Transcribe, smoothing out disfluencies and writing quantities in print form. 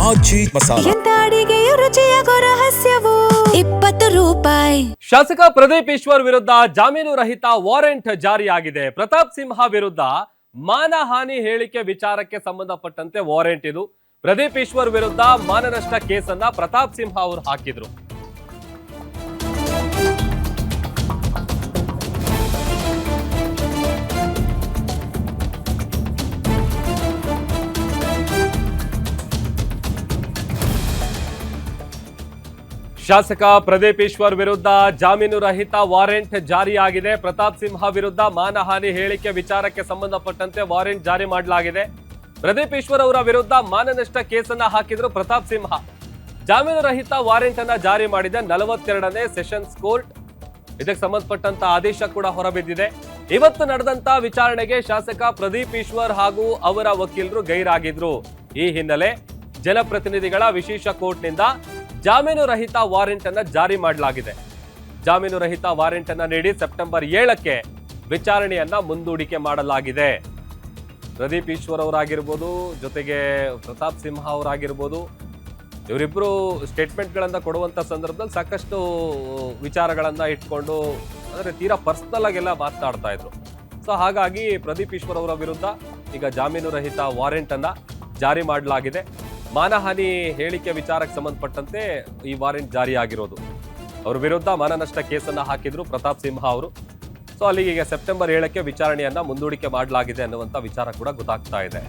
ಆಜಿ ಮಸಾಲ. ಎಂತ ಅಡಿಗೆಯ ರುಚಿಯಾಗೋ ರಹಸ್ಯವು 20 ರೂಪಾಯಿ. ಶಾಸಕ ಪ್ರದೀಪ್ ಈಶ್ವರ್ ವಿರುದ್ಧ ಜಾಮೀನು ರಹಿತ ವಾರೆಂಟ್ ಜಾರಿಯಾಗಿದೆ. ಪ್ರತಾಪ್ ಸಿಂಹ ವಿರುದ್ಧ ಮಾನಹಾನಿ ಹೇಳಿಕೆ ವಿಚಾರಕ್ಕೆ ಸಂಬಂಧಪಟ್ಟಂತೆ ವಾರೆಂಟ್ ಇದು. ಪ್ರದೀಪ್ ಈಶ್ವರ್ ವಿರುದ್ಧ ಮಾನನಷ್ಟ ಕೇಸನ್ನ ಪ್ರತಾಪ್ ಸಿಂಹ ಅವರು ಹಾಕಿದ್ರು. ಶಾಸಕ ಪ್ರದೀಪ್ ಈಶ್ವರ್ ವಿರುದ್ಧ ಜಾಮೀನು ರಹಿತ ವಾರೆಂಟ್ ಜಾರಿಯಾಗಿದೆ. ಪ್ರತಾಪ್ ಸಿಂಹ ವಿರುದ್ಧ ಮಾನಹಾನಿ ಹೇಳಿಕೆ ವಿಚಾರಕ್ಕೆ ಸಂಬಂಧಪಟ್ಟಂತೆ ವಾರೆಂಟ್ ಜಾರಿ ಮಾಡಲಾಗಿದೆ. ಪ್ರದೀಪ್ ಈಶ್ವರ್ ಅವರ ವಿರುದ್ಧ ಮಾನನಷ್ಟ ಕೇಸನ್ನ ಹಾಕಿದ್ರು ಪ್ರತಾಪ್ ಸಿಂಹ. ಜಾಮೀನು ರಹಿತ ವಾರೆಂಟ್ ಅನ್ನ ಜಾರಿ ಮಾಡಿದ 42ನೇ ಸೆಷನ್ಸ್ ಕೋರ್ಟ್. ಇದಕ್ಕೆ ಸಂಬಂಧಪಟ್ಟಂತ ಆದೇಶ ಕೂಡ ಹೊರಬಿದ್ದಿದೆ. ಇವತ್ತು ನಡೆದಂತ ವಿಚಾರಣೆಗೆ ಶಾಸಕ ಪ್ರದೀಪ್ ಈಶ್ವರ್ ಹಾಗೂ ಅವರ ವಕೀಲರು ಗೈರಾಗಿದ್ರು. ಈ ಹಿನ್ನೆಲೆ ಜನಪ್ರತಿನಿಧಿಗಳ ವಿಶೇಷ ಕೋರ್ಟ್ನಿಂದ ಜಾಮೀನು ರಹಿತ ವಾರೆಂಟ್ ಅನ್ನ ಜಾರಿ ಮಾಡಲಾಗಿದೆ. ಜಾಮೀನು ರಹಿತ ವಾರೆಂಟ್ ಅನ್ನ ನೀಡಿ ಸೆಪ್ಟೆಂಬರ್ 7ಕ್ಕೆ ವಿಚಾರಣೆಯನ್ನ ಮುಂದೂಡಿಕೆ ಮಾಡಲಾಗಿದೆ. ಪ್ರದೀಪ್ ಈಶ್ವರ್ ಅವರಾಗಿರ್ಬೋದು, ಜೊತೆಗೆ ಪ್ರತಾಪ್ ಸಿಂಹ ಅವರಾಗಿರ್ಬೋದು, ಇವರಿಬ್ಬರು ಸ್ಟೇಟ್ಮೆಂಟ್ಗಳನ್ನ ಕೊಡುವಂತ ಸಂದರ್ಭದಲ್ಲಿ ಸಾಕಷ್ಟು ವಿಚಾರಗಳನ್ನ ಇಟ್ಕೊಂಡು ಅಂದ್ರೆ ತೀರಾ ಪರ್ಸನಲ್ ಆಗೆಲ್ಲ ಮಾತನಾಡ್ತಾ ಇದ್ರು. ಸೊ ಹಾಗಾಗಿ ಪ್ರದೀಪ್ ಈಶ್ವರ್ ಅವರ ವಿರುದ್ಧ ಈಗ ಜಾಮೀನು ರಹಿತ ವಾರೆಂಟ್ ಅನ್ನ ಜಾರಿ ಮಾಡಲಾಗಿದೆ. ಮಾನಹಾನಿ ಹೇಳಿಕೆ ವಿಚಾರಕ್ಕೆ ಸಂಬಂಧಪಟ್ಟಂತೆ ಈ ವಾರೆಂಟ್ ಜಾರಿಯಾಗಿರೋದು. ಅವ್ರ ವಿರುದ್ಧ ಮಾನನಷ್ಟ ಕೇಸನ್ನ ಹಾಕಿದ್ರು ಪ್ರತಾಪ್ ಸಿಂಹ ಅವರು. ಸೊ ಅಲ್ಲಿಗೆ ಈಗ ಸೆಪ್ಟೆಂಬರ್ 7ಕ್ಕೆ ವಿಚಾರಣೆಯನ್ನ ಮುಂದೂಡಿಕೆ ಮಾಡಲಾಗಿದೆ ಅನ್ನುವಂಥ ವಿಚಾರ ಕೂಡ ಗೊತ್ತಾಗ್ತಾ ಇದೆ.